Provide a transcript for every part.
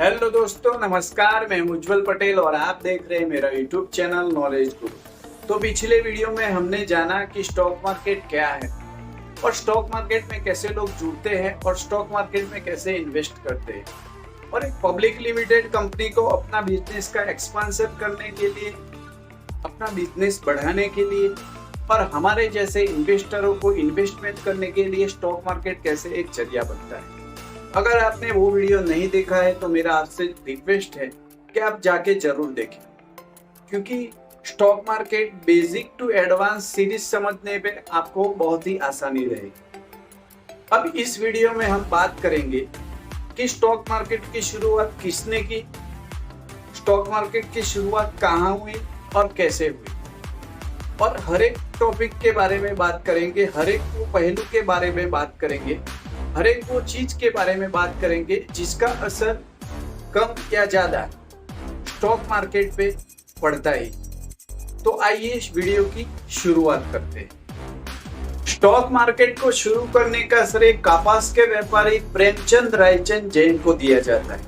Hello दोस्तों, नमस्कार। मैं उज्जवल पटेल और आप देख रहे हैं मेरा यूट्यूब चैनल नॉलेज गुरु। तो पिछले वीडियो में हमने जाना कि स्टॉक मार्केट क्या है और स्टॉक मार्केट में कैसे लोग जुड़ते हैं और स्टॉक मार्केट में कैसे इन्वेस्ट करते हैं और एक पब्लिक लिमिटेड कंपनी को अपना बिजनेस का एक्सपांशन करने के लिए, अपना बिजनेस बढ़ाने के लिए और हमारे जैसे इन्वेस्टरों को इन्वेस्टमेंट करने के लिए स्टॉक मार्केट कैसे एक जरिया बनता है। अगर आपने वो वीडियो नहीं देखा है तो मेरा आपसे रिक्वेस्ट है कि आप जाके जरूर देखें, क्योंकि stock market basic to advance series समझने पे आपको बहुत ही आसानी रहेगी। अब इस वीडियो में हम बात करेंगे कि स्टॉक मार्केट की शुरुआत किसने की, स्टॉक मार्केट की शुरुआत कहाँ हुई और कैसे हुई, और हर एक टॉपिक के बारे में बात करेंगे, हर एक पहलू के बारे में बात करेंगे, हर एक वो चीज के बारे में बात करेंगे जिसका असर कम या ज्यादा स्टॉक मार्केट पे पड़ता है। तो आइए इस वीडियो की शुरुआत करते हैं। स्टॉक मार्केट को शुरू करने का श्रेय कपास के व्यापारी प्रेमचंद रायचंद जैन को दिया जाता है।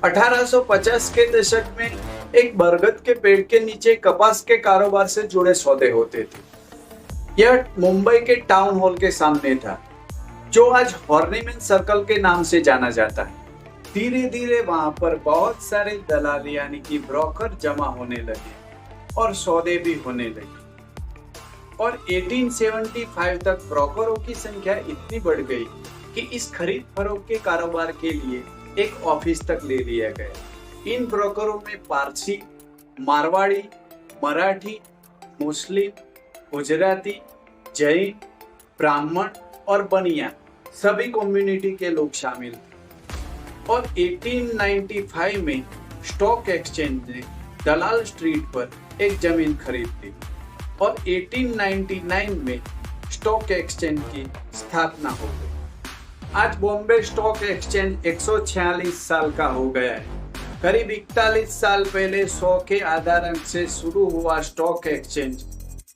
1850 के दशक में एक बरगद के पेड़ के नीचे कपास के कारोबार से जुड़े सौदे होते थे। यह मुंबई के टाउन हॉल के सामने था, जो आज हॉर्निमैन सर्कल के नाम से जाना जाता है। धीरे धीरे वहां पर बहुत सारे दलाल यानी कि ब्रोकर जमा होने लगे और सौदे भी होने लगे, और 1875 तक ब्रोकरों की संख्या इतनी बढ़ गई कि इस खरीद फरोख्त के कारोबार के लिए एक ऑफिस तक ले लिया गया। इन ब्रोकरों में पारसी, मारवाड़ी, मराठी, मुस्लिम, गुजराती, जैन, ब्राह्मण और बनिया सभी कम्युनिटी के लोग शामिल थे। और 1895 में स्टॉक एक्सचेंज ने दलाल स्ट्रीट पर एक जमीन खरीद ली और 1899 में स्टॉक एक्सचेंज की स्थापना हो गई। आज बॉम्बे स्टॉक एक्सचेंज 146 साल का हो गया है। करीब 41 साल पहले 100 के आधार अंक से शुरू हुआ स्टॉक एक्सचेंज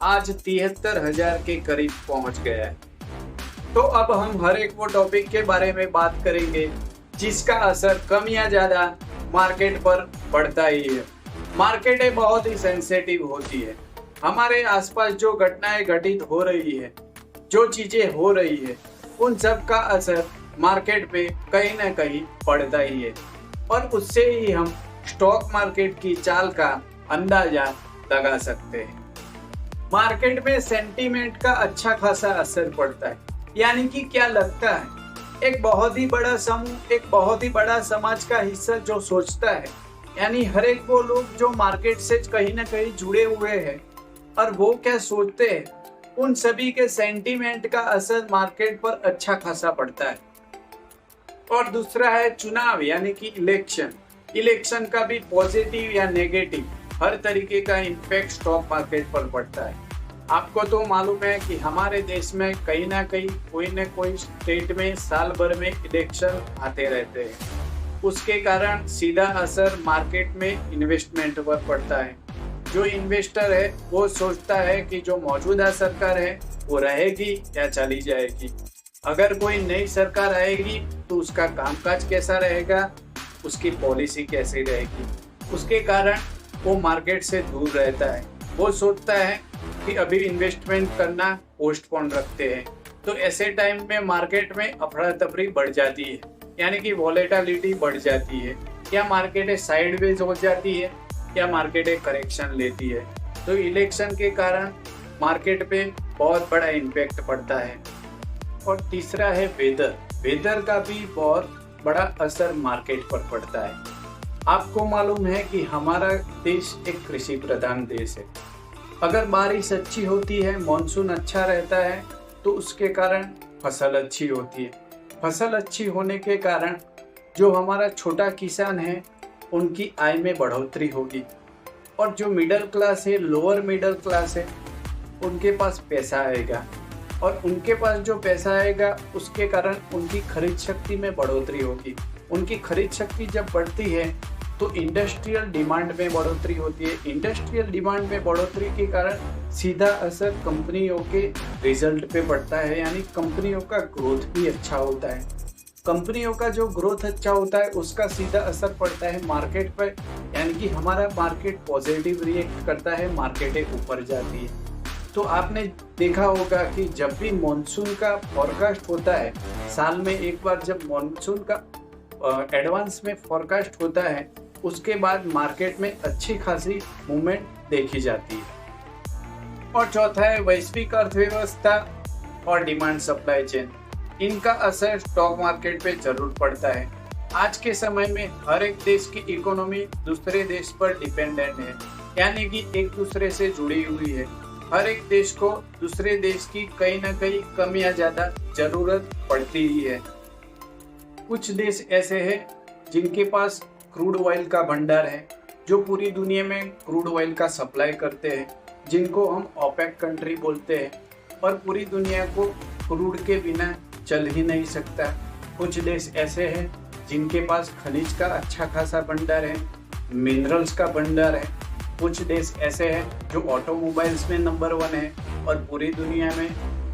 आज 73,000 के करीब पहुंच गया है। तो अब हम हर एक वो टॉपिक के बारे में बात करेंगे जिसका असर कम या ज्यादा मार्केट पर पड़ता ही है। मार्केटें बहुत ही सेंसिटिव होती है। हमारे आसपास जो घटनाएं घटित हो रही है, जो चीजें हो रही है, उन सब का असर मार्केट पे कहीं ना कहीं पड़ता ही है, और उससे ही हम स्टॉक मार्केट की चाल का अंदाजा लगा सकते हैं। मार्केट में सेंटीमेंट का अच्छा खासा असर पड़ता है। यानी कि क्या लगता है, एक बहुत ही बड़ा समूह, एक बहुत ही बड़ा समाज का हिस्सा जो सोचता है, यानी हर एक वो लोग जो मार्केट से कहीं ना कहीं जुड़े हुए हैं और वो क्या सोचते हैं, उन सभी के सेंटीमेंट का असर मार्केट पर अच्छा खासा पड़ता है। और दूसरा है चुनाव यानी कि इलेक्शन। इलेक्शन का भी पॉजिटिव या नेगेटिव हर तरीके का इम्पैक्ट स्टॉक मार्केट पर पड़ता है। आपको तो मालूम है कि हमारे देश में कहीं ना कहीं कोई न कोई स्टेट में साल भर में इलेक्शन आते रहते हैं। उसके कारण सीधा असर मार्केट में इन्वेस्टमेंट पर पड़ता है। जो इन्वेस्टर है वो सोचता है कि जो मौजूदा सरकार है वो रहेगी या चली जाएगी। अगर कोई नई सरकार आएगी तो उसका कामकाज कैसा रहेगा, उसकी पॉलिसी कैसी रहेगी। उसके कारण वो मार्केट से दूर रहता है। वो सोचता है कि अभी इन्वेस्टमेंट करना पोस्टपोन रखते हैं। तो ऐसे टाइम में मार्केट में अफरा तफरी बढ़ जाती है, यानी कि वॉलेटिलिटी बढ़ जाती है, या मार्केटें साइडवेज हो जाती है, या मार्केटें करेक्शन लेती है। तो इलेक्शन के कारण मार्केट पे बहुत बड़ा इम्पैक्ट पड़ता है। और तीसरा है वेदर। वेदर का भी बहुत बड़ा असर मार्केट पर पड़ता है। आपको मालूम है कि हमारा देश एक कृषि प्रधान देश है। अगर बारिश अच्छी होती है, मॉनसून अच्छा रहता है, तो उसके कारण फसल अच्छी होती है। फसल अच्छी होने के कारण जो हमारा छोटा किसान है उनकी आय में बढ़ोतरी होगी, और जो मिडिल क्लास है, लोअर मिडिल क्लास है, उनके पास पैसा आएगा, और उनके पास जो पैसा आएगा उसके कारण उनकी खरीद शक्ति में बढ़ोतरी होगी। उनकी खरीद शक्ति जब बढ़ती है तो इंडस्ट्रियल डिमांड में बढ़ोतरी होती है। इंडस्ट्रियल डिमांड में बढ़ोतरी के कारण सीधा असर कंपनियों के रिजल्ट पे पड़ता है, यानी कंपनियों का ग्रोथ भी अच्छा होता है। कंपनियों का जो ग्रोथ अच्छा होता है उसका सीधा असर पड़ता है मार्केट पर, यानी कि हमारा मार्केट पॉजिटिव रिएक्ट करता है, मार्केटें ऊपर जाती है। तो आपने देखा होगा कि जब भी मॉनसून का फॉरकास्ट होता है, साल में एक बार जब मॉनसून का एडवांस में फॉरकास्ट होता है, उसके बाद मार्केट में अच्छी खासी मूवमेंट देखी जाती है। और चौथा है वैश्विक अर्थव्यवस्था और डिमांड सप्लाई चेन। इनका असर स्टॉक मार्केट पे जरूर पड़ता है। आज के समय में हर एक देश की इकोनॉमी दूसरे देश पर डिपेंडेंट है, यानी कि एक दूसरे से जुड़ी हुई है। हर एक देश को दूसरे देश की कहीं ना कहीं कम या ज्यादा जरूरत पड़ती ही है। कुछ देश ऐसे हैं जिनके पास क्रूड ऑयल का भंडार है, जो पूरी दुनिया में क्रूड ऑयल का सप्लाई करते हैं, जिनको हम ओपेक कंट्री बोलते हैं, और पूरी दुनिया को क्रूड के बिना चल ही नहीं सकता। कुछ देश ऐसे हैं जिनके पास खनिज का अच्छा खासा भंडार है, मिनरल्स का भंडार है। कुछ देश ऐसे हैं जो ऑटोमोबाइल्स में नंबर 1 है और पूरी दुनिया में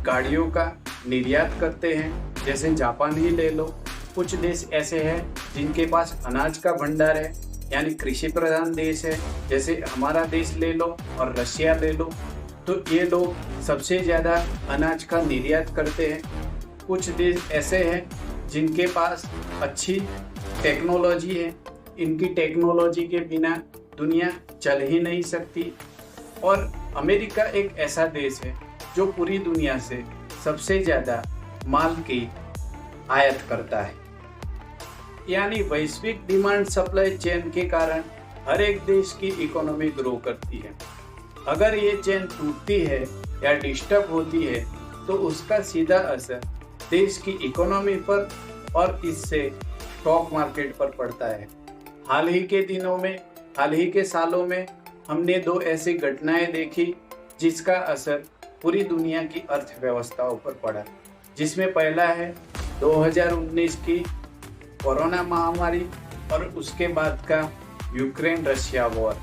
गाड़ियों का निर्यात करते हैं, जैसे जापान ही ले लो। कुछ देश ऐसे हैं जिनके पास अनाज का भंडार है, यानी कृषि प्रधान देश है, जैसे हमारा देश ले लो और रशिया ले लो। तो ये लोग सबसे ज़्यादा अनाज का निर्यात करते हैं। कुछ देश ऐसे हैं जिनके पास अच्छी टेक्नोलॉजी है, इनकी टेक्नोलॉजी के बिना दुनिया चल ही नहीं सकती। और अमेरिका एक ऐसा देश है जो पूरी दुनिया से सबसे ज़्यादा माल की आयात करता है। यानी वैश्विक डिमांड सप्लाई चेन के कारण हर एक देश की इकोनॉमी ग्रो करती है। अगर ये चेन टूटती है या डिस्टर्ब होती है तो उसका सीधा असर देश की इकोनॉमी पर और इससे स्टॉक मार्केट पर पड़ता है। हाल ही के दिनों में, हाल ही के सालों में हमने 2 ऐसी घटनाएं देखी जिसका असर पूरी दुनिया की अर्थव्यवस्थाओं पर पड़ा, जिसमें पहला है 2019 की कोरोना महामारी और उसके बाद का यूक्रेन रशिया वॉर।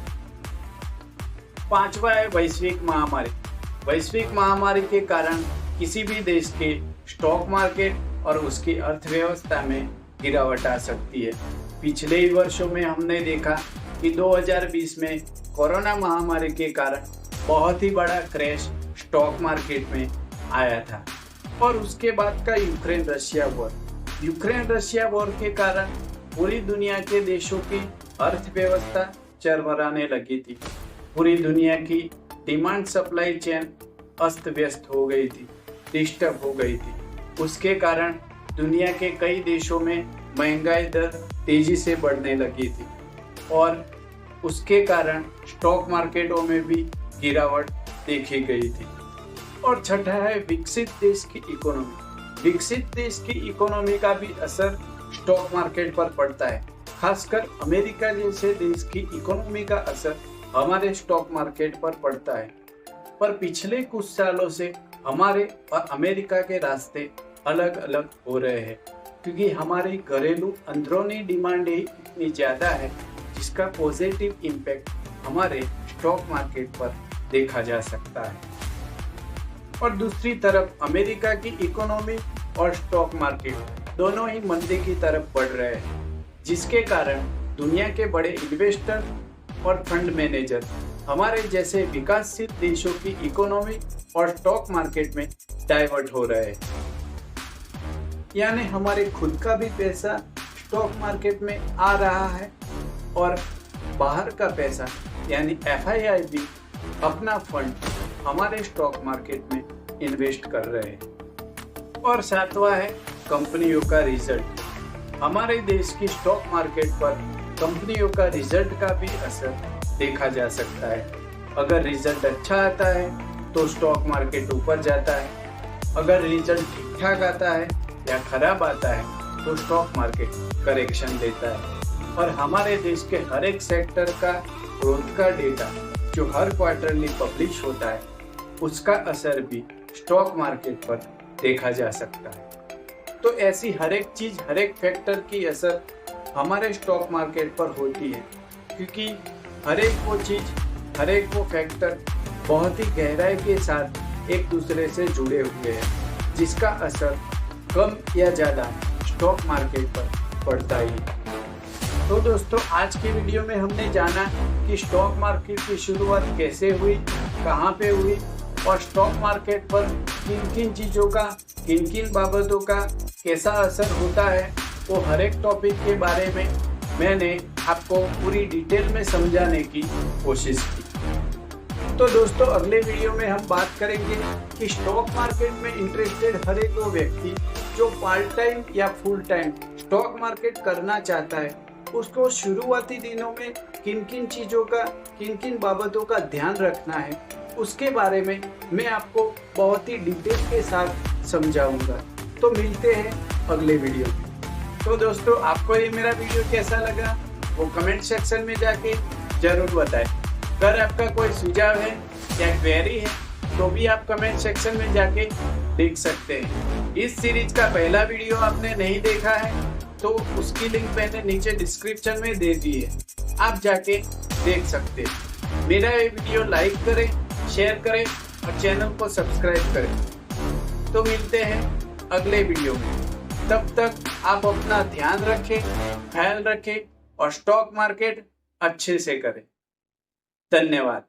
5वां है वैश्विक महामारी। वैश्विक महामारी के कारण किसी भी देश के स्टॉक मार्केट और उसकी अर्थव्यवस्था में गिरावट आ सकती है। पिछले ही वर्षों में हमने देखा कि 2020 में कोरोना महामारी के कारण बहुत ही बड़ा क्रैश स्टॉक मार्केट में आया था। और उसके बाद का Ukraine Russia war. Ukraine Russia war के कारण पूरी दुनिया के देशों की अर्थव्यवस्था चरमराने लगी थी। पूरी दुनिया की डिमांड सप्लाई चेन अस्त व्यस्त हो गई थी, डिस्टर्ब हो गई थी। उसके कारण दुनिया के कई देशों में महंगाई दर तेजी से बढ़ने लगी थी और उसके कारण स्टॉक मार्केटों में भी गिरावट देखी गई थी। और छठा है विकसित देश की इकोनॉमी। विकसित देश की इकोनॉमी का भी असर स्टॉक मार्केट पर पड़ता है। खासकर अमेरिका जैसे देश की इकोनॉमी का असर हमारे स्टॉक मार्केट पर पड़ता है। पर पिछले कुछ सालों से हमारे और अमेरिका के रास्ते अलग अलग हो रहे हैं, क्योंकि हमारी घरेलू अंदरूनी डिमांड ही इतनी ज़्यादा है जिसका पॉजिटिव इम्पैक्ट हमारे स्टॉक मार्केट पर देखा जा सकता है। और दूसरी तरफ अमेरिका की इकोनॉमी और स्टॉक मार्केट दोनों ही मंदी की तरफ बढ़ रहे हैं, जिसके कारण दुनिया के बड़े इन्वेस्टर और फंड मैनेजर हमारे जैसे विकासशील देशों की इकोनॉमी और स्टॉक मार्केट में डाइवर्ट हो रहे हैं। यानी हमारे खुद का भी पैसा स्टॉक मार्केट में आ रहा है और बाहर का पैसा यानी FII भी अपना फंड हमारे स्टॉक मार्केट में इन्वेस्ट कर रहे हैं। और 7वां है कंपनियों का रिजल्ट। हमारे देश की स्टॉक मार्केट पर कंपनियों का रिजल्ट का भी असर देखा जा सकता है। अगर रिजल्ट अच्छा आता है तो स्टॉक मार्केट ऊपर जाता है, अगर रिजल्ट ठीक ठाक आता है या खराब आता है तो स्टॉक मार्केट करेक्शन लेता है। और हमारे देश के हर एक सेक्टर का ग्रोथ का डेटा जो हर क्वार्टरली पब्लिश होता है उसका असर भी स्टॉक मार्केट पर देखा जा सकता है। तो ऐसी हर एक चीज, हर एक फैक्टर की असर हमारे स्टॉक मार्केट पर होती है, क्योंकि हर एक वो चीज, हर एक वो फैक्टर बहुत ही गहराई के साथ एक दूसरे से जुड़े हुए हैं, जिसका असर कम या ज़्यादा स्टॉक मार्केट पर पड़ता ही है। तो दोस्तों, आज की वीडियो में हमने जाना कि स्टॉक मार्केट की शुरुआत कैसे हुई, कहाँ पे हुई और स्टॉक मार्केट पर किन किन चीज़ों का, किन किन बाबतों का कैसा असर होता है, वो हर एक टॉपिक के बारे में मैंने आपको पूरी डिटेल में समझाने की कोशिश की। तो दोस्तों, अगले वीडियो में हम बात करेंगे कि स्टॉक मार्केट में इंटरेस्टेड हर एक वो व्यक्ति जो पार्ट टाइम या फुल टाइम स्टॉक मार्केट करना चाहता है, उसको शुरुआती दिनों में किन किन चीज़ों का, किन किन बाबतों का ध्यान रखना है, उसके बारे में मैं आपको बहुत ही डिटेल के साथ समझाऊंगा। तो मिलते हैं अगले वीडियो में। तो दोस्तों, आपको ये मेरा वीडियो कैसा लगा वो कमेंट सेक्शन में जाके जरूर बताएं। अगर आपका कोई सुझाव है या क्वेरी है तो भी आप कमेंट सेक्शन में जाके देख सकते हैं। इस सीरीज का पहला वीडियो आपने नहीं देखा है तो उसकी लिंक मैंने नीचे डिस्क्रिप्शन में दे दी है, आप जाके देख सकते हैं। मेरा ये वीडियो लाइक करें, शेयर करें और चैनल को सब्सक्राइब करें। तो मिलते हैं अगले वीडियो में। तब तक आप अपना ध्यान रखें, ख्याल रखें और स्टॉक मार्केट अच्छे से करें। धन्यवाद।